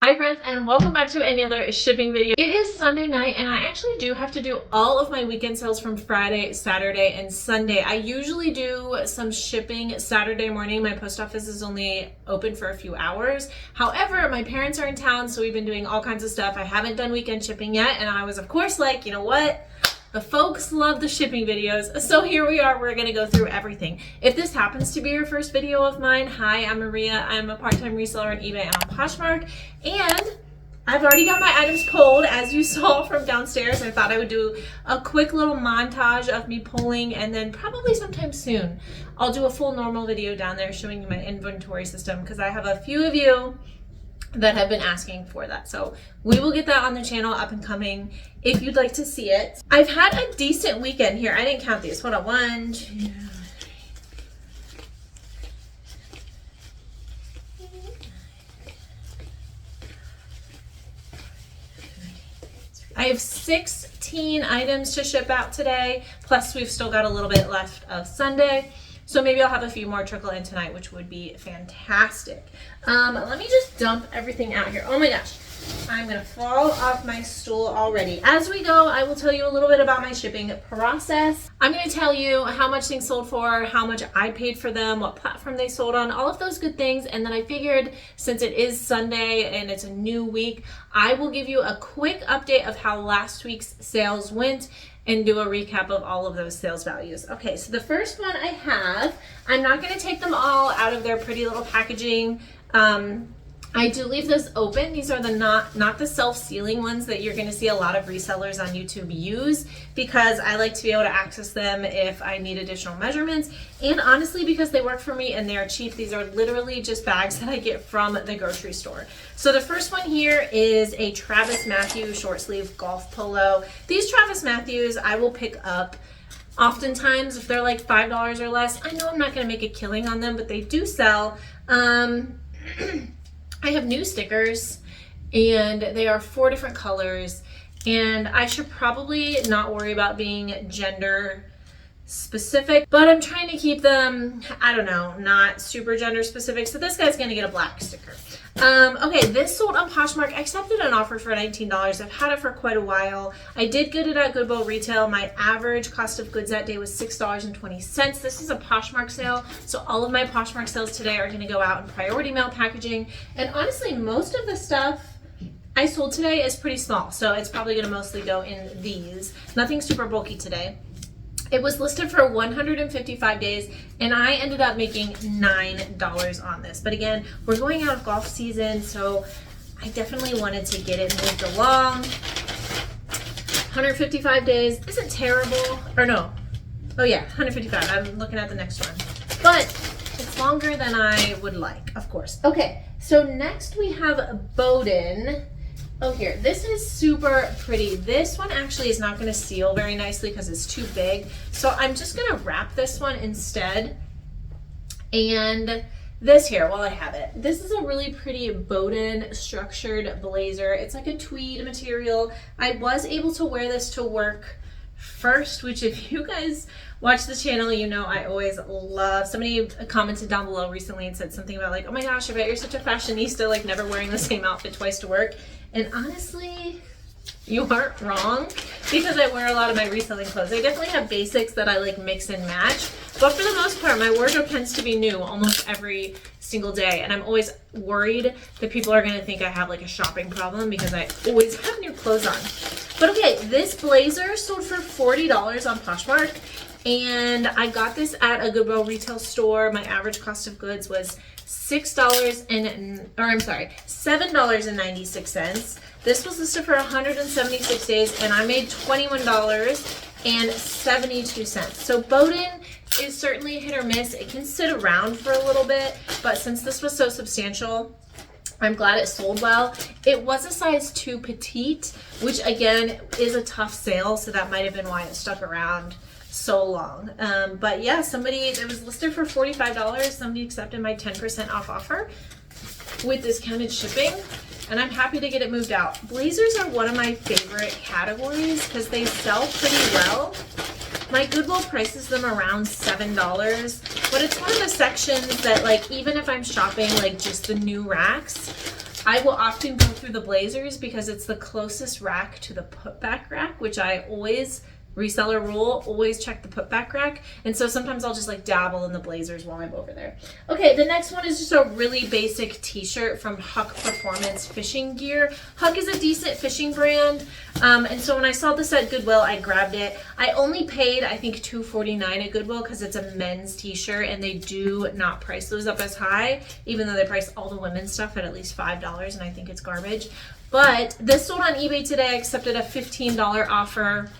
Hi friends, and welcome back to another shipping video. It is Sunday night and I actually do have to do all of my weekend sales from Friday, Saturday, and Sunday. I usually do some shipping Saturday morning. My post office is only open for a few hours. However, my parents are in town, so we've been doing all kinds of stuff. I haven't done weekend shipping yet, and I was of course like, you know what? The folks love the shipping videos, so here we are. We're gonna go through everything. If this happens to be your first video of mine, hi, I'm Maria. I'm a part-time reseller on eBay and on Poshmark, and I've already got my items pulled, as you saw from downstairs. I thought I would do a quick little montage of me pulling, and then probably sometime soon, I'll do a full normal video down there showing you my inventory system, because I have a few of you that have been asking for that. So we will get that on the channel up and coming if you'd like to see it. I've had a decent weekend here. I didn't count these. Hold on. 1, 2, 3. I have 16 items to ship out today, plus we've still got a little bit left of Sunday. So maybe I'll have a few more trickle in tonight, which would be fantastic. Let me just dump everything out here. Oh my gosh, I'm gonna fall off my stool already. As we go, I will tell you a little bit about my shipping process. I'm gonna tell you how much things sold for, how much I paid for them, what platform they sold on, all of those good things. And then I figured, since it is Sunday and it's a new week, I will give you a quick update of how last week's sales went and do a recap of all of those sales values. Okay, so the first one I have, I'm not gonna take them all out of their pretty little packaging. I do leave this open. These are the not the self-sealing ones that you're gonna see a lot of resellers on YouTube use, because I like to be able to access them if I need additional measurements, and honestly because they work for me and they are cheap. These are literally just bags that I get from the grocery store. So the first one here is a Travis Matthew short sleeve golf polo. These Travis Matthews I will pick up oftentimes if they're like $5 or less. I know I'm not gonna make a killing on them, but they do sell. I have new stickers and they are 4 different colors, and I should probably not worry about being gender specific, but I'm trying to keep them, I don't know, not super gender specific. So this guy's gonna get a black sticker. Okay, this sold on Poshmark. I accepted an offer for $19. I've had it for quite a while. I did get it at Goodwill Retail. My average cost of goods that day was $6.20. This is a Poshmark sale, so all of my Poshmark sales today are gonna go out in priority mail packaging. And honestly, most of the stuff I sold today is pretty small, so it's probably gonna mostly go in these. Nothing super bulky today. It was listed for 155 days, and I ended up making $9 on this. But again, we're going out of golf season, so I definitely wanted to get it moved along. 155 days isn't terrible, or no. Oh yeah, 155, I'm looking at the next one. But it's longer than I would like, of course. Okay, so next we have Bowden. Oh, here, this is super pretty. This one actually is not gonna seal very nicely because it's too big. So I'm just gonna wrap this one instead. And this here, while I have it, this is a really pretty Bowden structured blazer. It's like a tweed material. I was able to wear this to work first, which if you guys watch the channel, you know I always love. Somebody commented down below recently and said something about like, oh my gosh, I bet you're such a fashionista, like never wearing the same outfit twice to work. And honestly, you aren't wrong, because I wear a lot of my reselling clothes. I definitely have basics that I like mix and match, but for the most part, my wardrobe tends to be new almost every single day. And I'm always worried that people are gonna think I have like a shopping problem because I always have new clothes on. But okay, this blazer sold for $40 on Poshmark, and I got this at a Goodwill Retail store. My average cost of goods was $7.96. This was listed for 176 days, and I made $21.72. So Bowden is certainly hit or miss. It can sit around for a little bit, but since this was so substantial, I'm glad it sold well. It was a size 2 petite, which again is a tough sale, so that might have been why it stuck around so long. But yeah, it was listed for $45. Somebody accepted my 10% off offer with discounted shipping, and I'm happy to get it moved out. Blazers are one of my favorite categories because they sell pretty well. My Goodwill prices them around $7, but it's one of the sections that, like, even if I'm shopping like just the new racks, I will often go through the blazers because it's the closest rack to the putback rack, which I always, reseller rule, always check the putback rack. And so sometimes I'll just like dabble in the blazers while I'm over there. Okay, the next one is just a really basic t-shirt from Huck Performance Fishing Gear. Huck is a decent fishing brand. And so when I saw this at Goodwill, I grabbed it. I only paid, I think, $2.49 at Goodwill because it's a men's t-shirt and they do not price those up as high, even though they price all the women's stuff at least $5, and I think it's garbage. But this sold on eBay today. I accepted a $15 offer.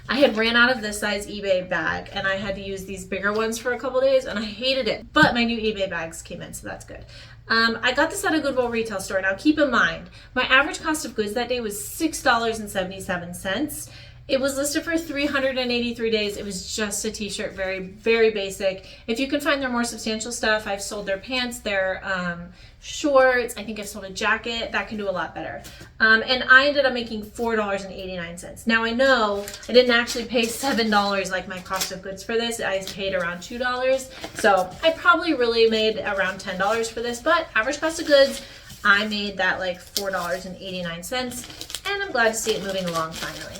I had ran out of this size eBay bag and I had to use these bigger ones for a couple days and I hated it, but my new eBay bags came in, so that's good. I got this at a Goodwill retail store. Now keep in mind, my average cost of goods that day was $6.77. It was listed for 383 days. It was just a t-shirt, very, very basic. If you can find their more substantial stuff, I've sold their pants, their shorts. I think I've sold a jacket. That can do a lot better. And I ended up making $4.89. Now I know I didn't actually pay $7 like my cost of goods for this. I paid around $2. So I probably really made around $10 for this, but average cost of goods, I made that like $4.89. And I'm glad to see it moving along finally.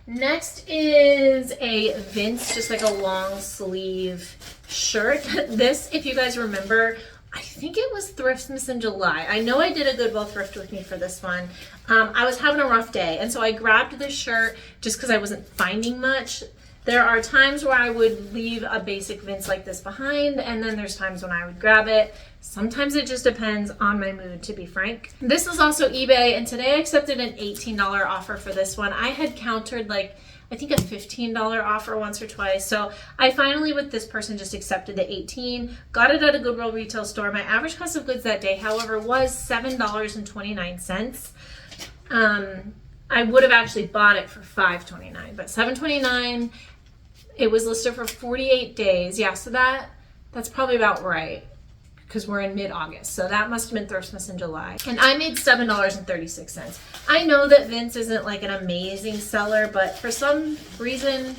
Next is a Vince, just like a long sleeve shirt. This, if you guys remember, I think it was Thriftsmas in July. I know I did a Goodwill thrift with me for this one. I was having a rough day, and so I grabbed this shirt just because I wasn't finding much. There are times where I would leave a basic Vince like this behind, and then there's times when I would grab it. Sometimes it just depends on my mood, to be frank. This is also eBay, and today I accepted an $18 offer for this one. I had countered like, I think a $15 offer once or twice. So I finally, with this person, just accepted the 18, got it at a Goodwill retail store. My average cost of goods that day, however, was $7.29. I would have actually bought it for $5.29, but $7.29. It was listed for 48 days. Yeah, so that's probably about right because we're in mid-August. So that must have been Thriftsmas in July. And I made $7.36. I know that Vince isn't like an amazing seller, but for some reason,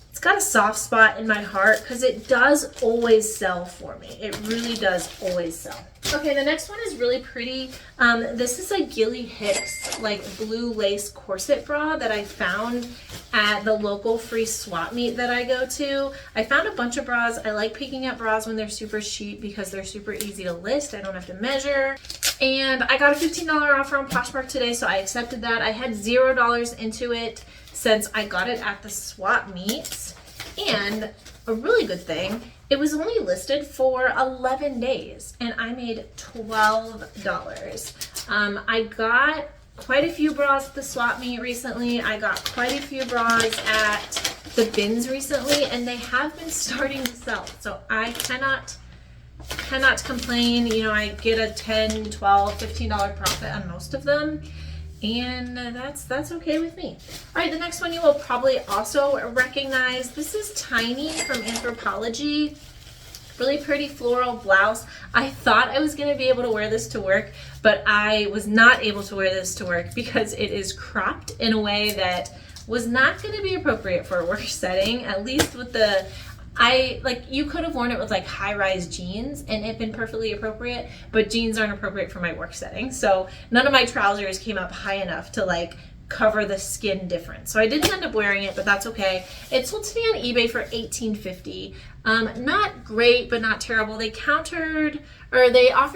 it's got a soft spot in my heart because it does always sell for me. It really does always sell. Okay, the next one is really pretty. This is a Gilly Hicks like blue lace corset bra that I found at the local free swap meet that I go to. I found a bunch of bras. I like picking up bras when they're super cheap because they're super easy to list. I don't have to measure. And I got a $15 offer on Poshmark today, so I accepted that. I had $0 into it since I got it at the swap meet. And a really good thing, it was only listed for 11 days and I made $12. I got quite a few bras at the swap meet recently. I got quite a few bras at the bins recently and they have been starting to sell. So I cannot complain. You know, I get a $10, $12, $15 profit on most of them. And that's okay with me. All right, the next one you will probably also recognize. This is Tiny from Anthropologie. Really pretty floral blouse. I thought I was gonna be able to wear this to work, but I was not able to wear this to work because it is cropped in a way that was not gonna be appropriate for a work setting, at least with the, you could have worn it with like high-rise jeans and it'd been perfectly appropriate, but jeans aren't appropriate for my work setting. So none of my trousers came up high enough to like cover the skin difference. So I didn't end up wearing it, but that's okay. It sold to me on eBay for $18.50. Not great, but not terrible. They offered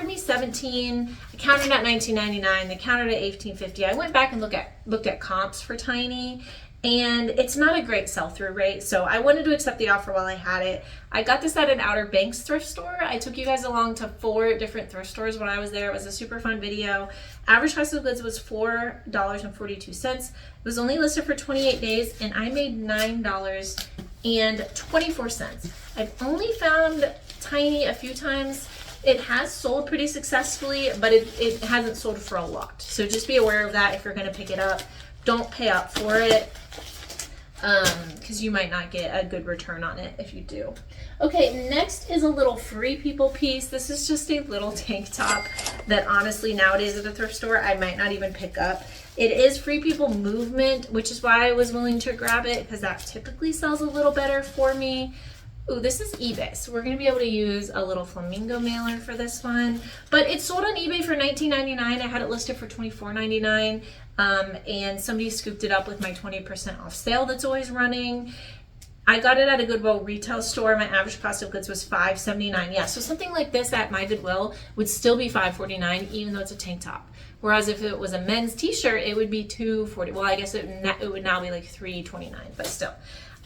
me $17. I countered at $19.99. They countered at $18.50. I went back and looked at comps for Tiny. And it's not a great sell-through rate, so I wanted to accept the offer while I had it. I got this at an Outer Banks thrift store. I took you guys along to 4 different thrift stores when I was there. It was a super fun video. Average cost of goods was $4.42. It was only listed for 28 days, and I made $9.24. I've only found Tiny a few times. It has sold pretty successfully, but it hasn't sold for a lot. So just be aware of that if you're going to pick it up. Don't pay up for it because you might not get a good return on it if you do. Okay, next is a little Free People piece. This is just a little tank top that honestly nowadays at a thrift store I might not even pick up. It is Free People movement, which is why I was willing to grab it because that typically sells a little better for me. Ooh, this is eBay, so we're gonna be able to use a little flamingo mailer for this one. But it's sold on eBay for $19.99. I had it listed for $24.99, and somebody scooped it up with my 20% off sale that's always running. I got it at a Goodwill retail store. My average cost of goods was $5.79. Yeah, so something like this at my Goodwill would still be $5.49, even though it's a tank top. Whereas if it was a men's t-shirt, it would be $2.40. Well, I guess it would now be like $3.29, but still.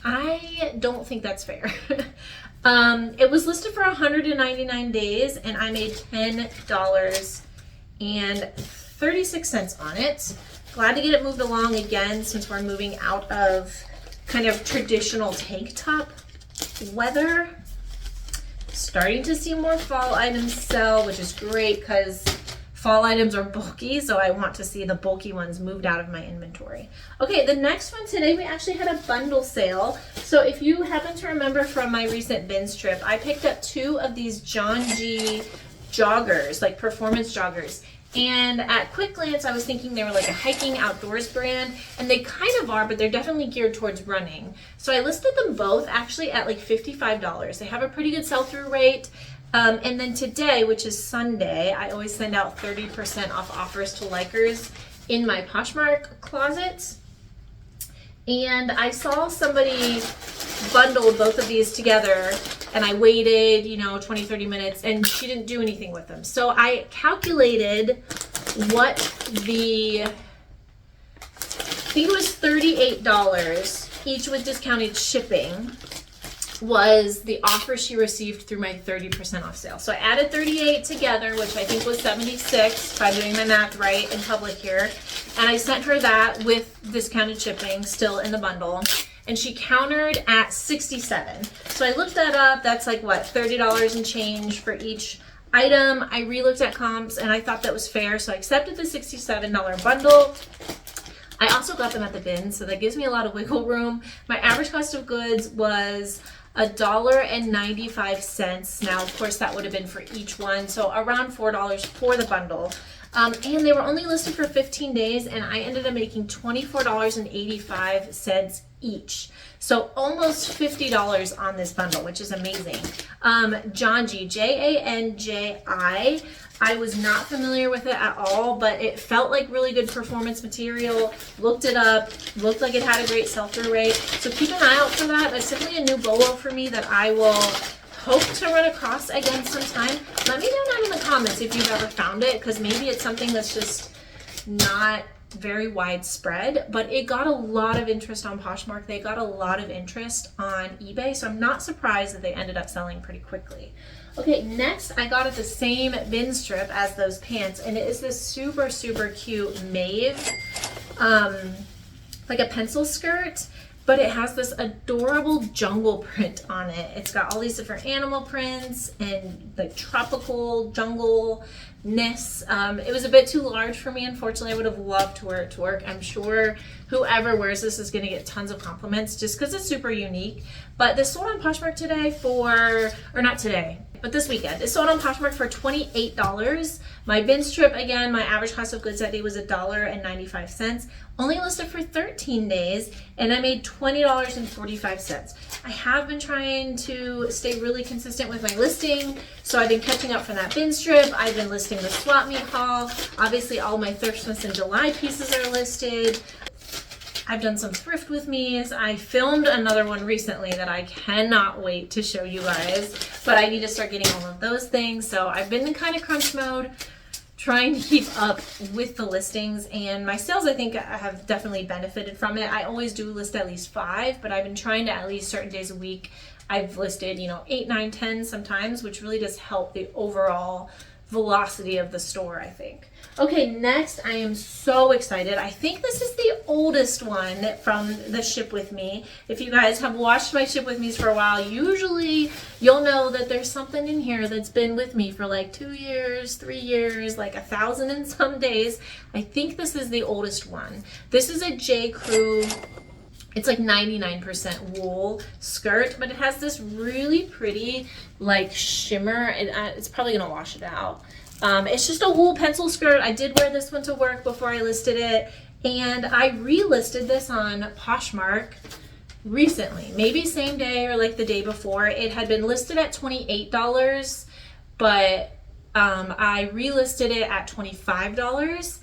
I don't think that's fair. It was listed for 199 days, and I made $10.36 on it. Glad to get it moved along again, since we're moving out of kind of traditional tank top weather. Starting to see more fall items sell, which is great because fall items are bulky, so I want to see the bulky ones moved out of my inventory. Okay, the next one today, we actually had a bundle sale. So if you happen to remember from my recent bins trip, I picked up 2 of these John G joggers, like performance joggers. And at quick glance, I was thinking they were like a hiking outdoors brand, and they kind of are, but they're definitely geared towards running. So I listed them both actually at like $55. They have a pretty good sell-through rate. And then today, which is Sunday, I always send out 30% off offers to likers in my Poshmark closet. And I saw somebody bundled both of these together, and I waited, 20-30 minutes, and she didn't do anything with them. So I calculated what I think it was $38 each with discounted shipping was the offer she received through my 30% off sale. So I added 38 together, which I think was 76 if I'm doing my math right in public here. And I sent her that with discounted shipping still in the bundle. And she countered at 67. So I looked that up. That's like what, $30 and change for each item. I re-looked at comps and I thought that was fair. So I accepted the $67 bundle. I also got them at the bin, so that gives me a lot of wiggle room. My average cost of goods was $1.95. Now, of course, that would have been for each one, so around $4 for the bundle. And they were only listed for 15 days, and I ended up making $24.85 each. So almost $50 on this bundle, which is amazing. John G, Janji. I was not familiar with it at all, but it felt like really good performance material. Looked it up, looked like it had a great sell-through rate. So keep an eye out for that. That's definitely a new BOLO for me that I will hope to run across again sometime. Let me know down in the comments if you've ever found it, because maybe it's something that's just not very widespread, but it got a lot of interest on Poshmark. They got a lot of interest on eBay, so I'm not surprised that they ended up selling pretty quickly. Okay, next I got at the same bin strip as those pants, and it is this super, super cute mauve, like a pencil skirt, but it has this adorable jungle print on it. It's got all these different animal prints and the tropical jungle-ness. It was a bit too large for me, unfortunately. I would have loved to wear it to work. I'm sure whoever wears this is gonna get tons of compliments just because it's super unique. But this sold on Poshmark today or not today, but this weekend. It sold on Poshmark for $28. My bin strip, again, my average cost of goods that day was $1.95. Only listed for 13 days, and I made $20.45. I have been trying to stay really consistent with my listing, so I've been catching up from that bin strip. I've been listing the swap meet haul. Obviously, all my Thriftsmiths in July pieces are listed. I've done some thrift with me's. I filmed another one recently that I cannot wait to show you guys, but I need to start getting all of those things. So I've been in kind of crunch mode, trying to keep up with the listings, and my sales, I think, have definitely benefited from it. I always do list at least 5, but I've been trying to at least certain days a week. I've listed, 8, 9, 10 sometimes, which really does help the overall velocity of the store, I think. Okay, next, I am so excited. I think this is the oldest one from the Ship With Me. If you guys have watched my Ship With Me's for a while, usually you'll know that there's something in here that's been with me for like 2 years, 3 years, like 1,000 and some days. I think this is the oldest one. This is a J. Crew. It's like 99% wool skirt, but it has this really pretty like shimmer, and it's probably gonna wash it out. It's just a wool pencil skirt. I did wear this one to work before I listed it, and I relisted this on Poshmark recently, maybe same day or like the day before. It had been listed at $28, but I relisted it at $25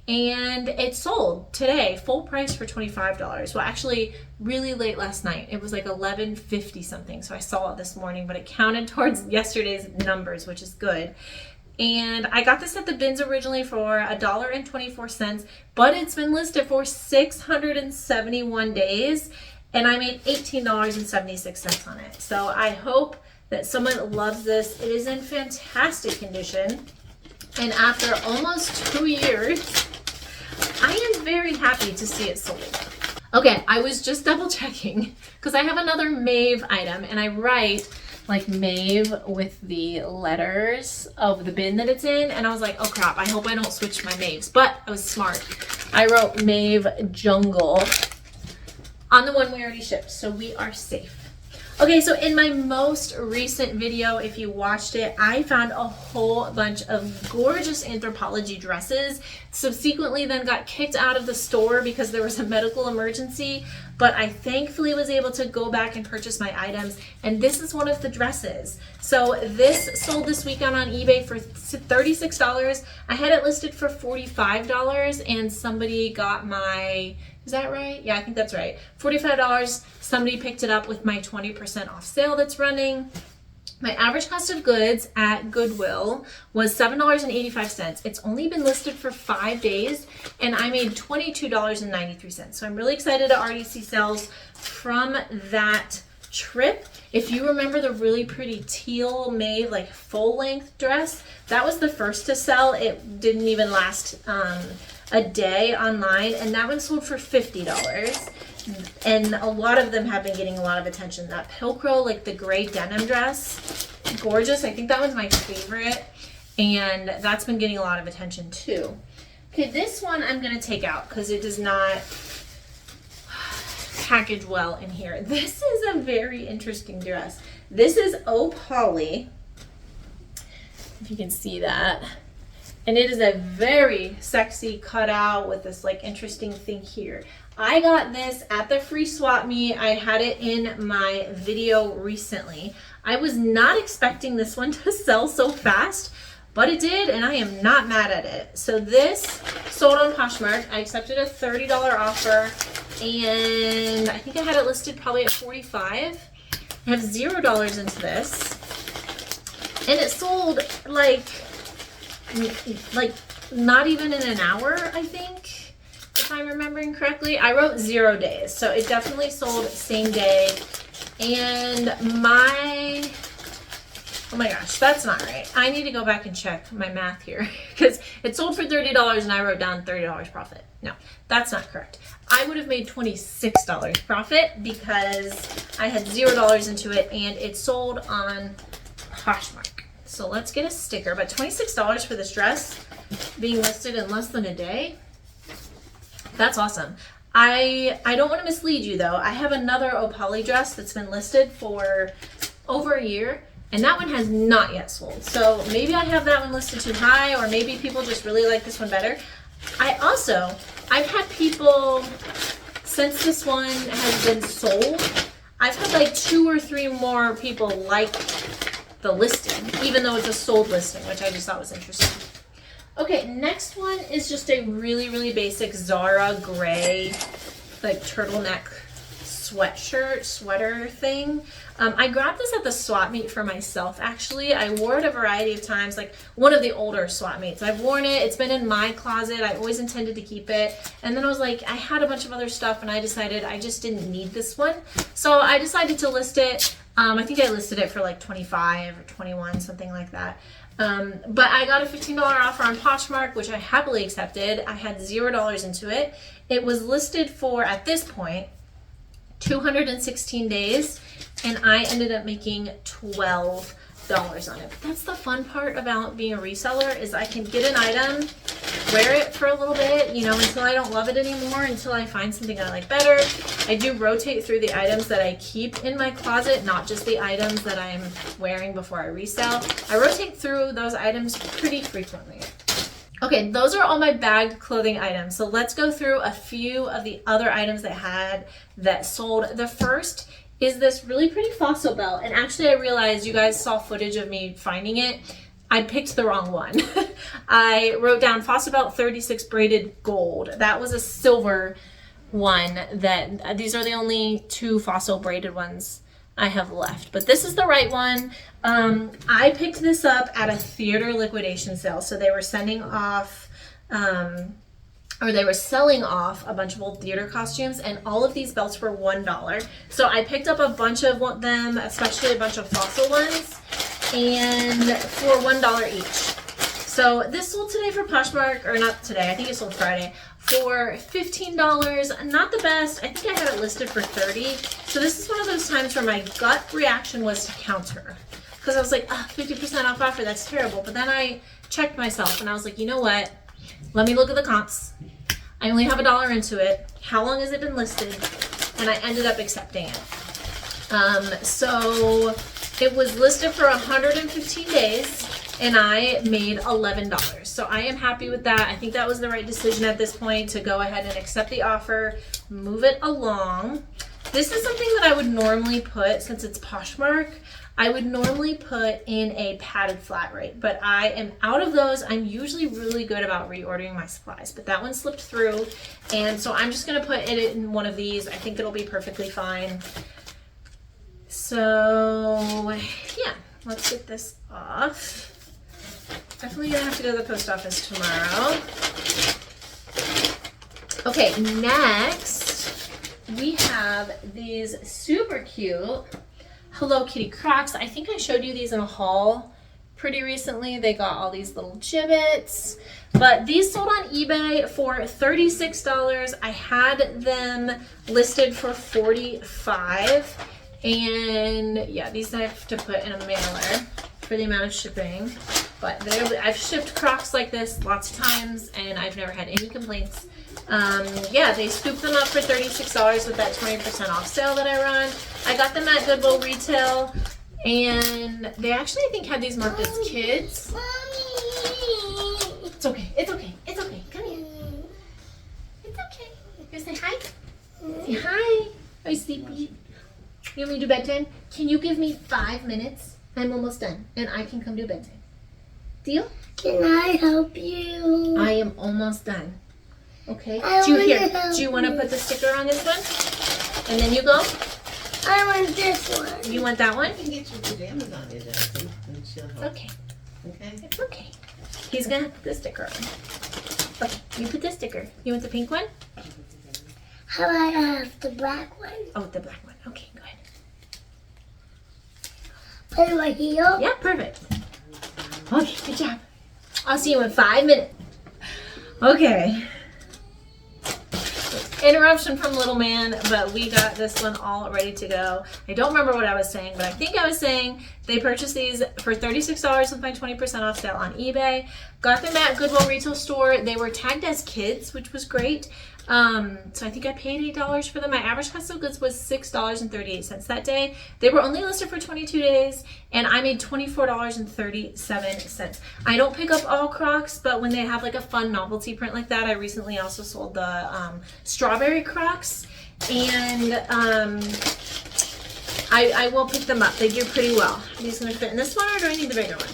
and it sold today, full price for $25. Well, actually really late last night. It was like 11:50 something. So I saw it this morning, but it counted towards yesterday's numbers, which is good. And I got this at the bins originally for $1.24, but it's been listed for 671 days and I made $18.76 on it. So I hope that someone loves this. It is in fantastic condition. And after almost 2 years, I am very happy to see it sold. Okay, I was just double checking because I have another Maeve item and I write like Maeve with the letters of the bin that it's in. And I was like, oh crap, I hope I don't switch my Maeves. But I was smart. I wrote Maeve Jungle on the one we already shipped. So we are safe. Okay, so in my most recent video, if you watched it, I found a whole bunch of gorgeous Anthropologie dresses. Subsequently then got kicked out of the store because there was a medical emergency, but I thankfully was able to go back and purchase my items, and this is one of the dresses. So this sold this weekend on eBay for $36. I had it listed for $45 and somebody got my, is that right? Yeah, I think that's right. $45. Somebody picked it up with my 20% off sale that's running. My average cost of goods at Goodwill was $7.85. It's only been listed for 5 days and I made $22.93. So I'm really excited to already see sales from that trip. If you remember the really pretty teal Maeve like full length dress, that was the first to sell. It didn't even last a day online, and that one sold for $50. And a lot of them have been getting a lot of attention. That Pilcrow, like the gray denim dress, gorgeous. I think that one's my favorite, and that's been getting a lot of attention too. Okay, this one I'm gonna take out because it does not package well in here. This is a very interesting dress. This is Oh Polly, if you can see that. And it is a very sexy cutout with this like interesting thing here. I got this at the free swap meet. I had it in my video recently. I was not expecting this one to sell so fast, but it did, and I am not mad at it. So this sold on Poshmark. I accepted a $30 offer, and I think I had it listed probably at $45. I have $0 into this, and it sold like not even in an hour, I think, if I'm remembering correctly. I wrote 0 days, so it definitely sold same day. And oh my gosh, that's not right. I need to go back and check my math here because it sold for $30 and I wrote down $30 profit. No, that's not correct. I would have made $26 profit because I had $0 into it and it sold on Poshmark. So let's get a sticker, but $26 for this dress being listed in less than a day, that's awesome. I don't want to mislead you though. I have another Oh Polly dress that's been listed for over a year, and that one has not yet sold. So maybe I have that one listed too high, or maybe people just really like this one better. I've had people, since this one has been sold, I've had like 2 or 3 more people like the listing, even though it's a sold listing, which I just thought was interesting. Okay, next one is just a really, really basic Zara gray, like turtleneck sweater thing. I grabbed this at the swap meet for myself, actually. I wore it a variety of times, like one of the older swap meets. I've worn it, it's been in my closet. I always intended to keep it. And then I was like, I had a bunch of other stuff and I decided I just didn't need this one. So I decided to list it. I think I listed it for like 25 or 21, something like that. But I got a $15 offer on Poshmark, which I happily accepted. I had $0 into it. It was listed for, at this point, 216 days, and I ended up making $12 on it. But that's the fun part about being a reseller, is I can get an item, wear it for a little bit, you know, until I don't love it anymore, until I find something I like better. I do rotate through the items that I keep in my closet, not just the items that I'm wearing before I resell. I rotate through those items pretty frequently. Okay, those are all my bagged clothing items. So let's go through a few of the other items that sold. The first is this really pretty fossil belt. And actually I realized you guys saw footage of me finding it. I picked the wrong one. I wrote down fossil belt 36 braided gold. That was a silver one. These are the only 2 fossil braided ones I have left, but this is the right one. I picked this up at a theater liquidation sale. So they were sending off, they were selling off a bunch of old theater costumes, and all of these belts were $1. So I picked up a bunch of them, especially a bunch of fossil ones, and for $1 each. So this sold today for Poshmark, or not today, I think it sold Friday, for $15. Not the best. I think I had it listed for $30. So this is one of those times where my gut reaction was to counter. Because I was like, 50% off offer, that's terrible. But then I checked myself and I was like, you know what? Let me look at the comps. I only have $1 into it. How long has it been listed? And I ended up accepting it. So it was listed for 115 days. And I made $11. So I am happy with that. I think that was the right decision at this point to go ahead and accept the offer, move it along. This is something that I would normally put, since it's Poshmark, I would normally put in a padded flat rate, but I am out of those. I'm usually really good about reordering my supplies, but that one slipped through. And so I'm just gonna put it in one of these. I think it'll be perfectly fine. So yeah, let's get this off. Definitely gonna have to go to the post office tomorrow. Okay, next we have these super cute Hello Kitty Crocs. I think I showed you these in a haul pretty recently. They got all these little gibbets, but these sold on eBay for $36. I had them listed for $45, and yeah, these I have to put in a mailer for the amount of shipping. But I've shipped Crocs like this lots of times and I've never had any complaints. Yeah, they scooped them up for $36 with that 20% off sale that I run. I got them at Goodwill Retail, and they actually, I think, had these marked as kids. Mommy. It's okay, it's okay, it's okay. Come here. It's okay. You say hi? Say hi. Are you sleepy? You want me to do bedtime? Can you give me 5 minutes? I'm almost done, and I can come do bedtime. Deal? Can I help you? I am almost done. Okay. Do you want to put the sticker on this one? And then you go? I want this one. You want that one? You can get your pajamas on there, Dusty, and she'll help. Okay. Okay? It's okay. He's going to put the sticker on. Okay, you put the sticker. You want the pink one? How about I have the black one? Oh, the black one. Okay, go ahead. Put it right here? Yeah, perfect. Okay, good job. I'll see you in 5 minutes. Okay. Interruption from little man, but we got this one all ready to go. I don't remember what I was saying, but I think I was saying they purchased these for $36 with my 20% off sale on eBay. Got them at Goodwill Retail Store. They were tagged as kids, which was great. So I think I paid $8 for them. My average cost of goods was $6.38 that day. They were only listed for 22 days, and I made $24.37. I don't pick up all Crocs, but when they have like a fun novelty print like that, I recently also sold the strawberry Crocs, and I will pick them up. They do pretty well. Are these gonna fit in this one, or do I need the bigger one?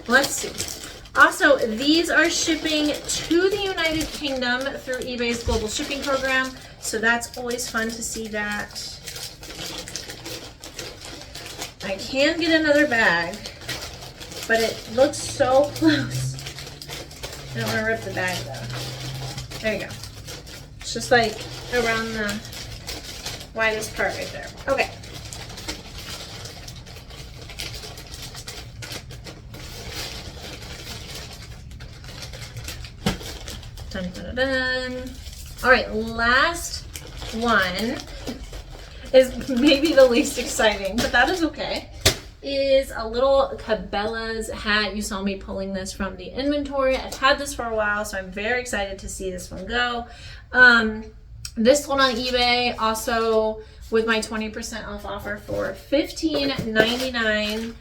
Let's see. Also, these are shipping to the United Kingdom through eBay's global shipping program, so that's always fun to see that. I can get another bag, but it looks so close. I don't want to rip the bag though. There you go. It's just like around the widest part right there. Okay. Dun, dun, dun, dun. All right, last one is maybe the least exciting, but that is okay. Is a little Cabela's hat. You saw me pulling this from the inventory. I've had this for a while, so I'm very excited to see this one go. This one on eBay, also with my 20% off offer for $15.99.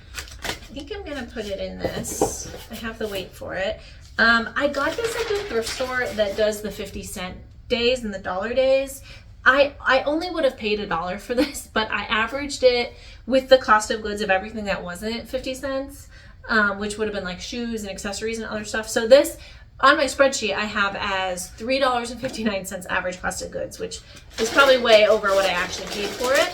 I think I'm gonna put it in this. I have the weight for it. I got this at the thrift store that does the 50-cent days and the dollar days. I only would have paid $1 for this, but I averaged it with the cost of goods of everything that wasn't 50 cents, which would have been like shoes and accessories and other stuff. So this, on my spreadsheet, I have as $3.59 average cost of goods, which is probably way over what I actually paid for it,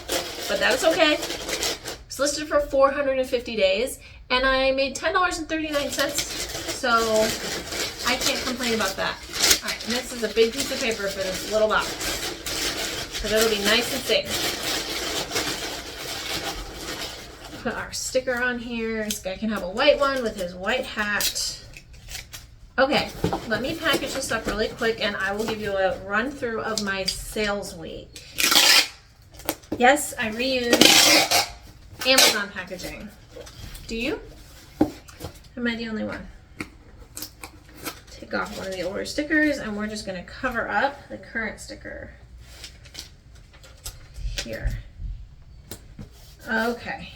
but that is okay. It's listed for 450 days, and I made $10.39, so I can't complain about that. All right, and this is a big piece of paper for this little box, so it'll be nice and safe. Put our sticker on here. This guy can have a white one with his white hat. Okay, let me package this up really quick, and I will give you a run through of my sales week. Yes, I reuse Amazon packaging. Do you? Am I the only one? Take off one of the older stickers, and we're just going to cover up the current sticker here. Okay.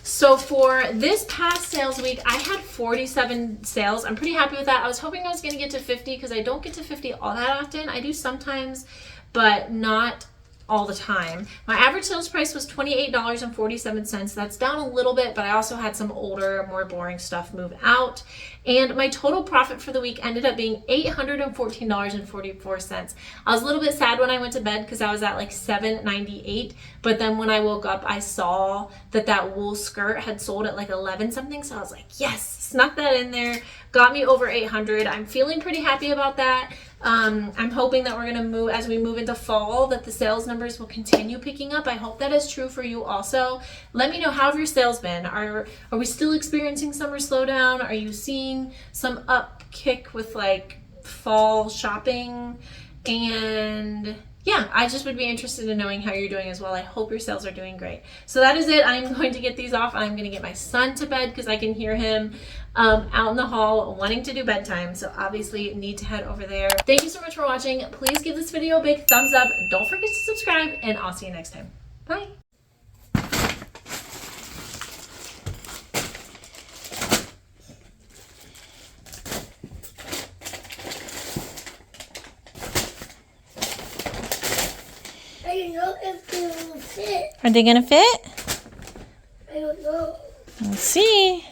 So for this past sales week, I had 47 sales. I'm pretty happy with that. I was hoping I was going to get to 50 because I don't get to 50 all that often. I do sometimes, but not all the time. My average sales price was $28.47. That's down a little bit, but I also had some older, more boring stuff move out. And my total profit for the week ended up being $814.44. I was a little bit sad when I went to bed because I was at like $7.98, but then when I woke up, I saw that that wool skirt had sold at like 11 something, so I was like, yes, snuck that in there, got me over 800. I'm feeling pretty happy about that. I'm hoping that we're going to move, as we move into fall, that the sales numbers will continue picking up. I hope that is true for you also. Let me know, how have your sales been? Are we still experiencing summer slowdown? Are you seeing some upkick with like fall shopping? And yeah, I just would be interested in knowing how you're doing as well. I hope your sales are doing great. So that is it. I'm going to get these off. I'm going to get my son to bed because I can hear him out in the hall wanting to do bedtime. So obviously need to head over there. Thank you so much for watching. Please give this video a big thumbs up. Don't forget to subscribe, and I'll see you next time. Bye. I don't know if they will fit. Are they going to fit? I don't know. Let's see.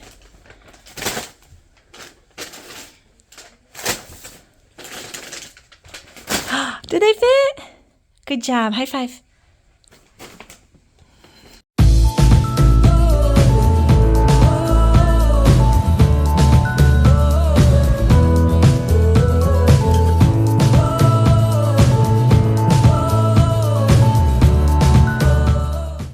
Did they fit? Good job. High five.